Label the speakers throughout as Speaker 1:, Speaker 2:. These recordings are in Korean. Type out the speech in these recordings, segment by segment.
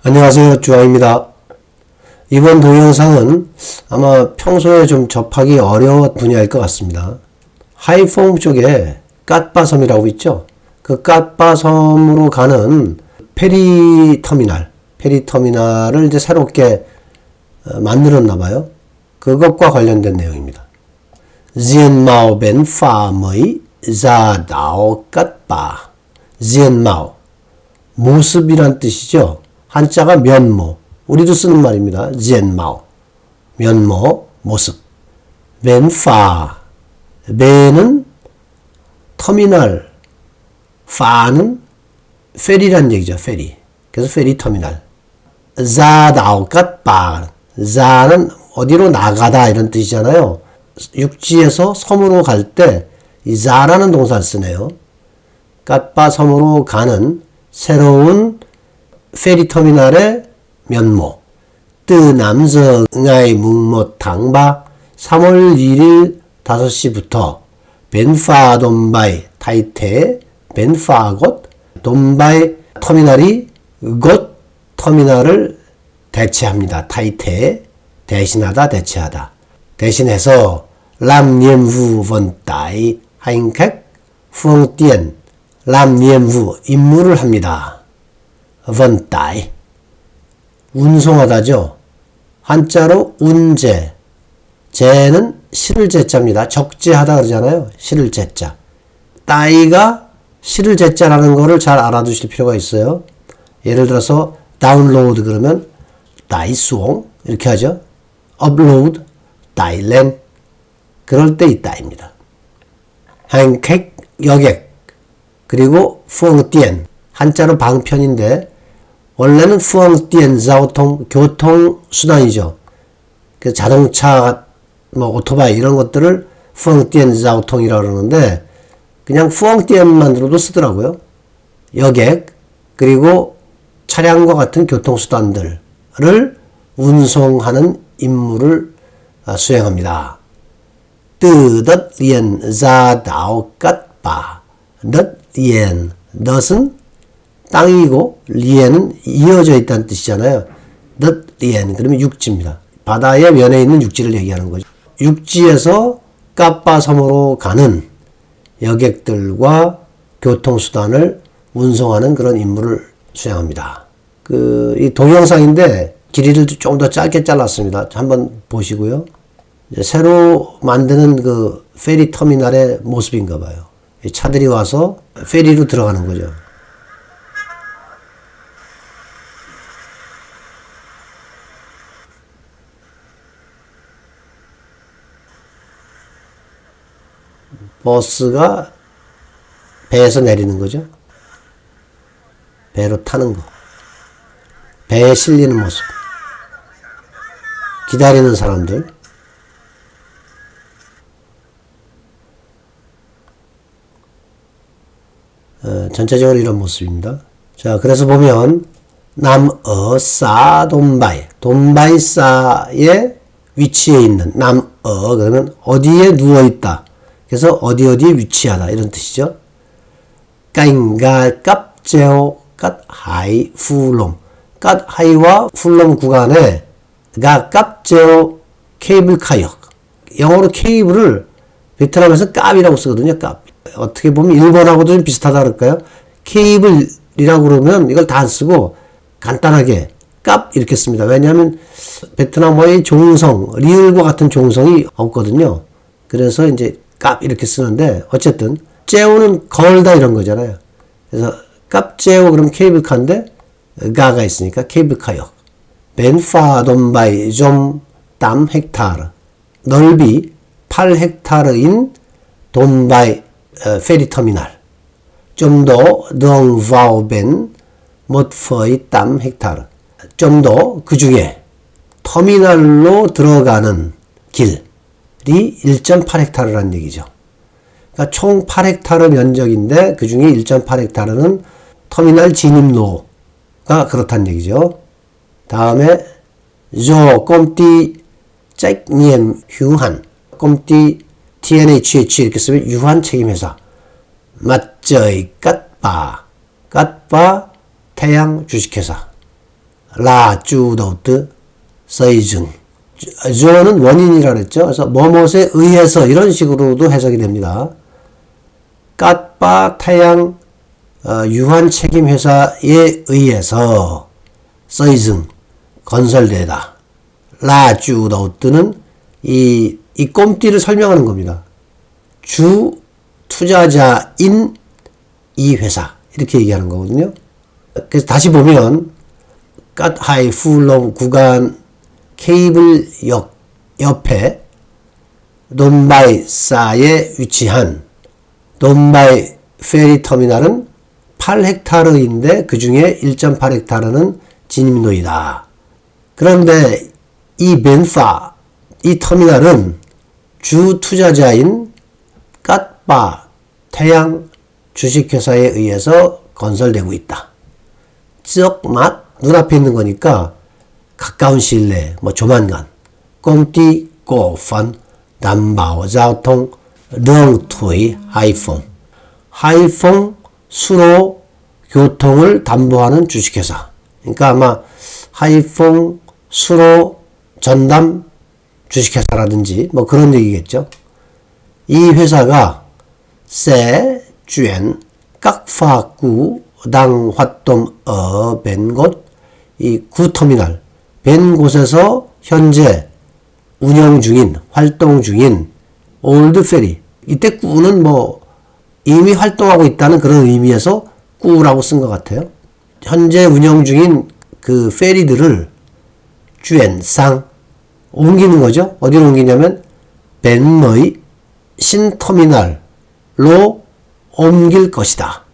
Speaker 1: 안녕하세요, 주아입니다. 이번 동영상은 아마 평소에 좀 접하기 어려운 분야일 것 같습니다. 하이퐁 쪽에 갓바섬이라고 있죠. 그 갓바섬으로 가는 페리터미널을 이제 새롭게 만들었나 봐요. 그것과 관련된 내용입니다. Diện bến phà mới ra đảo Cát Bà. Diện 모습이란 뜻이죠. 한자가 면모. 우리도 쓰는 말입니다. diện 면모, 모습. bến phà. 배는 터미널, phà는 페리란 얘기죠. 페리. 그래서 페리터미널. ra đảo Cát Bà. ra는 어디로 나가다 이런 뜻이잖아요. 육지에서 섬으로 갈 때 이 자라는 동사를 쓰네요. 갓바 섬으로 가는 새로운 페리터미널의 면모. 뜨남성의 묵못 당바 3월 1일 5시부터 벤파 돈바이 타이테 벤파 곧 돈바이 터미널이 곧 터미널을 대체합니다. 타이테 대신하다 대체하다. 대신해서 làm nhiệm vụ vận tải hành khách phương tiện làm nhiệm vụ 임무를 합니다. vận tải 운송하다죠. 한자로 운제 제는 실을 제자입니다. 적재하다 그러잖아요. 실을 제자. 따이가 실을 제자라는 거를 잘 알아두실 필요가 있어요. 예를 들어서 다운로드 그러면 따이수옹 이렇게 하죠. 업로드 따이렌 그럴 때 이 따입니다. hành khách 여객 그리고 phương tiện 한자로 방편인데 원래는 phương tiện giao thông 교통수단이죠. 그 자동차 오토바이 이런 것들을 phương tiện giao thông 이라고 그러는데 그냥 phương tiện 만 들어도 쓰더라고요. 여객 그리고 차량과 같은 교통수단들을 운송하는 임무를 수행합니다. từ đất liền ra đảo Cát Bà. đất liền, 넛은 땅이고 리엔은 이어져 있다는 뜻이잖아요. đất liền 그러면 육지입니다. 바다의 면에 있는 육지를 얘기하는 거죠. 육지에서 까빠 섬으로 가는 여객들과 교통수단을 운송하는 그런 임무를 수행합니다. 이 동영상인데 길이를 좀 더 짧게 잘랐습니다. 한번 보시고요. 새로 만드는 그 페리 터미널의 모습인가 봐요. 차들이 와서 페리로 들어가는 거죠. 버스가 배에서 내리는 거죠. 배로 타는 거. 배에 실리는 모습. 기다리는 사람들. 전체적으로 이런 모습입니다. 자, 그래서 보면 남어 싸 돈바이 돈바이싸의 위치에 있는 남어 그러면 어디에 누워 있다. 그래서 어디에 위치하다 이런 뜻이죠. 깐가 깝제오 깝하이 풀롬 깝하이와 풀롬 구간에 가 깝제오 케이블카역 영어로 케이블을 베트남에서 깝이라고 쓰거든요. 깝. 어떻게 보면 일본하고도 좀 비슷하다 그럴까요? 케이블이라고 그러면 이걸 다 안 쓰고 간단하게 깝 이렇게 씁니다. 왜냐하면 베트남어의 종성, 리을과 같은 종성이 없거든요. 그래서 이제 깝 이렇게 쓰는데 어쨌든 째오는 걸다 이런 거잖아요. 그래서 깝째오 그럼 케이블카인데 가가 있으니까 케이블카역. 벤파 돈바이 좀 땀 헥타르 넓이 8헥타르인 돈바이 페리터미널 좀 더 덩바오벤 못퍼이 땀 헥타르 좀 더 그 중에 터미널로 들어가는 길이 1.8헥타르라는 얘기죠. 그러니까 총 8헥타르 면적인데 그 중에 1.8헥타르는 터미널 진입로가 그렇다는 얘기죠. 다음에 조 꼼띠 잭니엠 휴한 꼼띠 TNHH 이렇게 쓰면 유한 책임회사. 맞저이 갓바 태양 주식회사. 라, 쭈, 더우트, 서이증. 저는 원인이라 그랬죠. 그래서 뭐뭇에 의해서 이런 식으로도 해석이 됩니다. 깠바 태양 유한 책임 회사에 의해서 서이증 건설되다. 라, 쭈, 더우트는 이 꼼띠를 설명하는 겁니다. 주 투자자인 이 회사 이렇게 얘기하는 거거든요. 그래서 다시 보면 갓하이 풀롱 구간 케이블역 옆에 돈바이 사에 위치한 돈바이 페리 터미널은 8헥타르인데 그 중에 1.8헥타르는 진입로이다. 그런데 이 벤파 이 터미널은 주 투자자인 갓바 태양 주식회사에 의해서 건설되고 있다. 찌억맛 눈앞에 있는 거니까 가까운 시일 내에 조만간 꼼띠 꼬펀 담바오 자오통 렁투이 하이퐁 수로 교통을 담보하는 주식회사. 그러니까 아마 하이퐁 수로 전담 주식회사라든지 그런 얘기겠죠. 이 회사가 세, 쥐엔, 깍파구, 당 활동 벤 곳, 이 구터미널, 벤 곳에서 현재 운영 중인, 활동 중인 올드 페리. 이때 꾸는 이미 활동하고 있다는 그런 의미에서 꾸라고 쓴 것 같아요. 현재 운영 중인 그 페리들을 쥐엔상 옮기는 거죠. 어디로 옮기냐면 벤머의 신터미널로 옮길 것이다.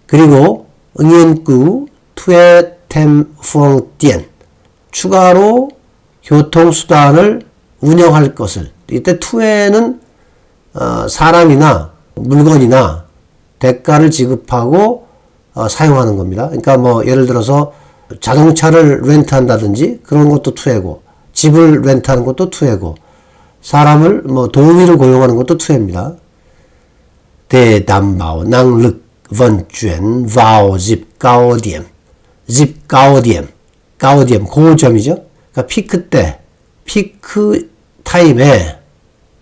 Speaker 1: 그리고 응연구 투에템 푸엉띠엔 추가로 교통수단을 운영할 것을. 이때 투에는 사람이나 물건이나 대가를 지급하고 사용하는 겁니다. 그러니까 예를 들어서 자동차를 렌트한다든지 그런 것도 투에고, 집을 렌트하는 것도 투에고, 사람을 도우미를 고용하는 것도 투에입니다. 대담바오 낭륵 원주엔 와오 집 가오디엠 고점이죠. 그러니까 피크 때, 피크 타임에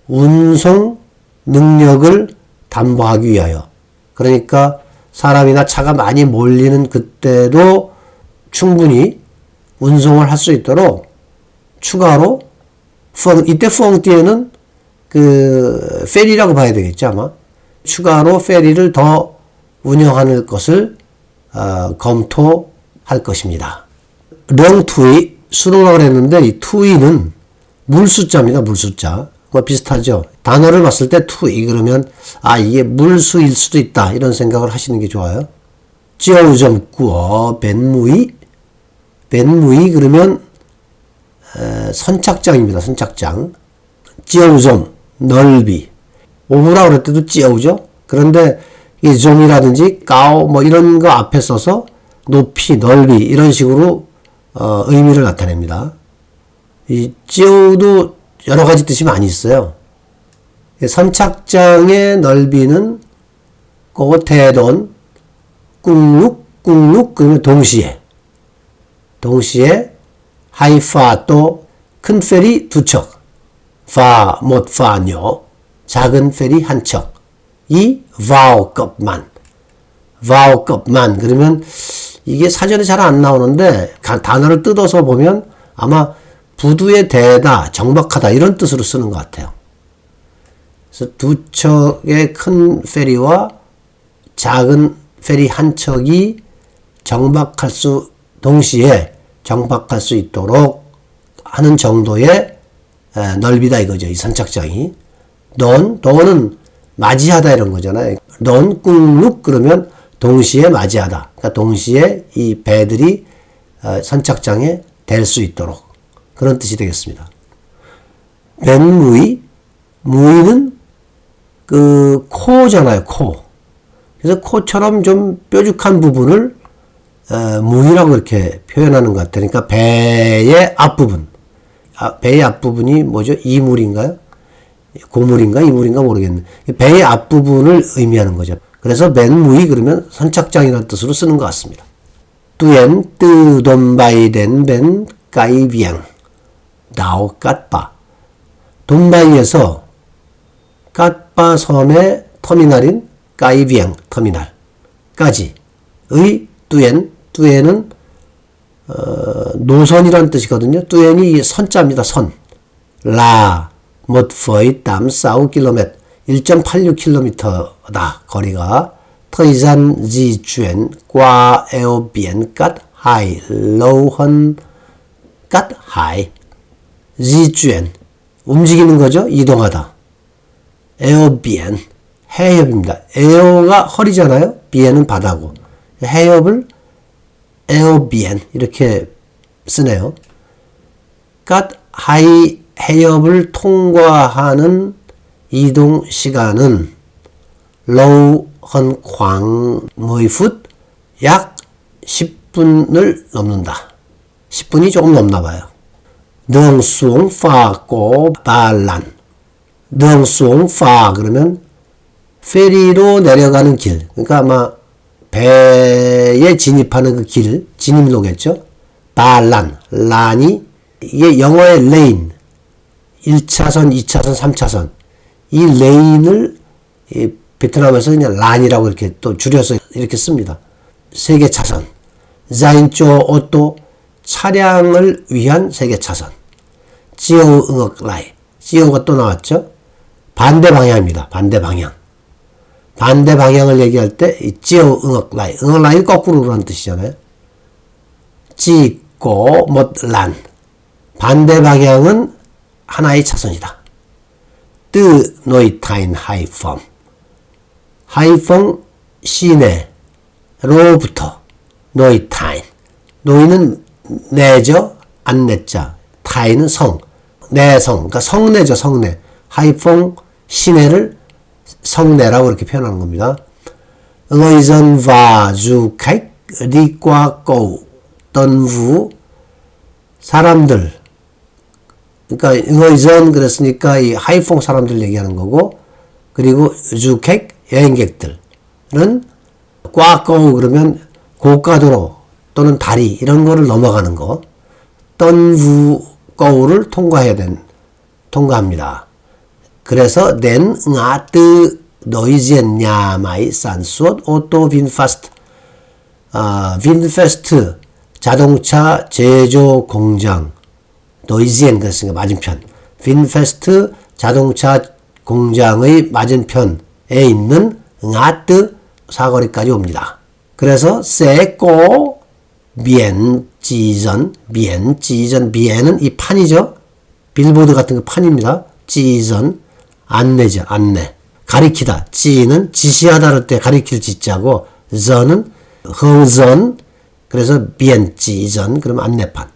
Speaker 1: 운송 능력을 담보하기 위하여. 그러니까 사람이나 차가 많이 몰리는 그때도 충분히 운송을 할 수 있도록 추가로 이때 푸엉띠에는 그 페리라고 봐야 되겠죠 아마. 추가로 페리를 더 운영하는 것을 검토할 것입니다. 렁투이 수로라고 했는데 이 투이는 물수자입니다. 물수자. 비슷하죠. 단어를 봤을 때 투이 그러면 이게 물수일 수도 있다 이런 생각을 하시는 게 좋아요. 찌어우점 꾸어 벤무이 그러면 선착장입니다. 선착장. 찌어우점 넓이. 오브라고 그럴 때도 찌어우죠. 그런데 이 좀이라든지 까오 이런 거 앞에 써서 높이, 넓이 이런 식으로 의미를 나타냅니다. 이 찌어우도 여러 가지 뜻이 많이 있어요. 선착장의 넓이는 대돈 꿍룩 그러면 동시에 하이파 또 큰 페리 두 척, 못파뇨 작은 페리 한 척. 이 와우급만 그러면 이게 사전에 잘 안 나오는데 단어를 뜯어서 보면 아마 부두에 대다, 정박하다 이런 뜻으로 쓰는 것 같아요. 그래서 두 척의 큰 페리와 작은 페리 한 척이 동시에 정박할 수 있도록 하는 정도의 넓이다 이거죠. 이 선착장이. 돈은 맞이하다 이런 거잖아요. 꿍룩 그러면 동시에 맞이하다. 그러니까 동시에 이 배들이 선착장에 댈 수 있도록 그런 뜻이 되겠습니다. 무이는 그 코잖아요. 코. 그래서 코처럼 좀 뾰족한 부분을 무이라고 이렇게 표현하는 것 같아요. 그러니까 배의 앞부분. 배의 앞부분이 뭐죠? 이물인가요? 고물인가? 이물인가 모르겠네. 배의 앞부분을 의미하는 거죠. 그래서 맨무이 그러면 선착장이라는 뜻으로 쓰는 것 같습니다. Tuyến từ Dombai đến bến Cái Vieng đảo Cát Ba. 돈바이에서 갓바 섬의 터미널인 까이비앙 터미널까지의 뚜엔은 노선이라는 뜻이거든요. 뚜엔이 선자입니다. 선. 라 một phẩy 86 km 1.86km다. 거리가 thời gian di chuyển qua eo biển Cát Hải lâu hơn Cát Hải. di chuyển 움직이는 거죠. 이동하다. 에어 비엔 해협입니다. 에어가 허리잖아요. 비엔은 바다고. 해협을 에어 비엔 이렇게 쓰네요. 갓 하이 해협을 통과하는 이동 시간은 lâu hơn khoảng 10phút 약 10분을 넘는다. 10분이 조금 넘나 봐요. đường xuống phà có 3란. đường xuống phà 그러면 페리로 내려가는 길. 그러니까 아마 배에 진입하는 그 길, 진입로겠죠. 3란. 란이 이게 영어의 레인. 1차선, 2차선, 3차선. 이 레인을 이 베트남에서 그냥 란이라고 이렇게 또 줄여서 이렇게 씁니다. 3개 차선. 자인조 오또 차량을 위한 3개 차선. 지오 응억 라이. 지오가 또 나왔죠. 반대 방향입니다. 반대 방향. 반대 방향을 얘기할 때 이 지오 응억 라이. 응억 라이 거꾸로 그러는 뜻이잖아요. 지고 못 란. 반대 방향은 하나의 차선이다. 뜨 노이 타인 하이펑. 하이펑 시내로부터 노이 타인. 노이는 내죠. 안내자. 타인은 성. 내성. 그러니까 성내죠. 성내. 하이펑 시내를 성내라고 이렇게 표현하는 겁니다. Người dân và du khách đi qua cầu Tân Vũ. 사람들. 그러니까 người dân 그랬으니까 이 하이펑 사람들 얘기하는 거고, 그리고 주객 여행객들은 꽈꼬 그러면 고가도로 또는 다리 이런 거를 넘어가는 거. 던부 거울을 통과합니다. 그래서 낸 ngã tư đối diện nhà máy sản xuất ô tô VinFast. VinFast 자동차 제조 공장 đối diện 그랬으니까 맞은편. VinFast 자동차 공장의 맞은편에 있는 ngã tư 사거리까지 옵니다. 그래서 sẽ có biển chỉ dẫn, biển 이 판이죠. 빌보드 같은 거 판입니다. chỉ dẫn 안내죠. 안내. 가리키다. 지는 지시하다 할 때 가리킬 지자고, 전은 hướng 그래서 biển chỉ dẫn 그러면 안내판.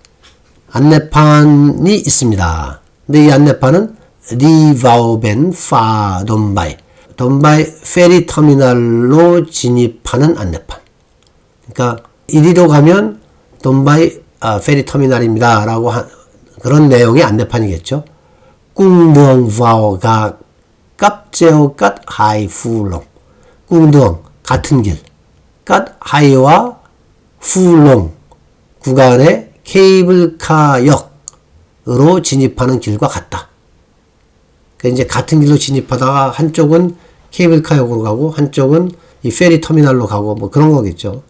Speaker 1: 안내판이 있습니다. 근데 이 안내판은 đi vào bến phà Dombai. 돈바이 페리 터미널로 진입하는 안내판. 그러니까 이리로 가면 돈바이 페리 터미널입니다. 라고 그런 내용의 안내판이겠죠. cung đường vào ga cáp treo Cát Hải Phu Long. cung đường 같은 길. Cát Hải 와 Phu 구간의 케이블카 역으로 진입하는 길과 같다. 그러니까 이제 같은 길로 진입하다가 한쪽은 케이블카 역으로 가고 한쪽은 이 페리 터미널로 가고 뭐 그런 거겠죠.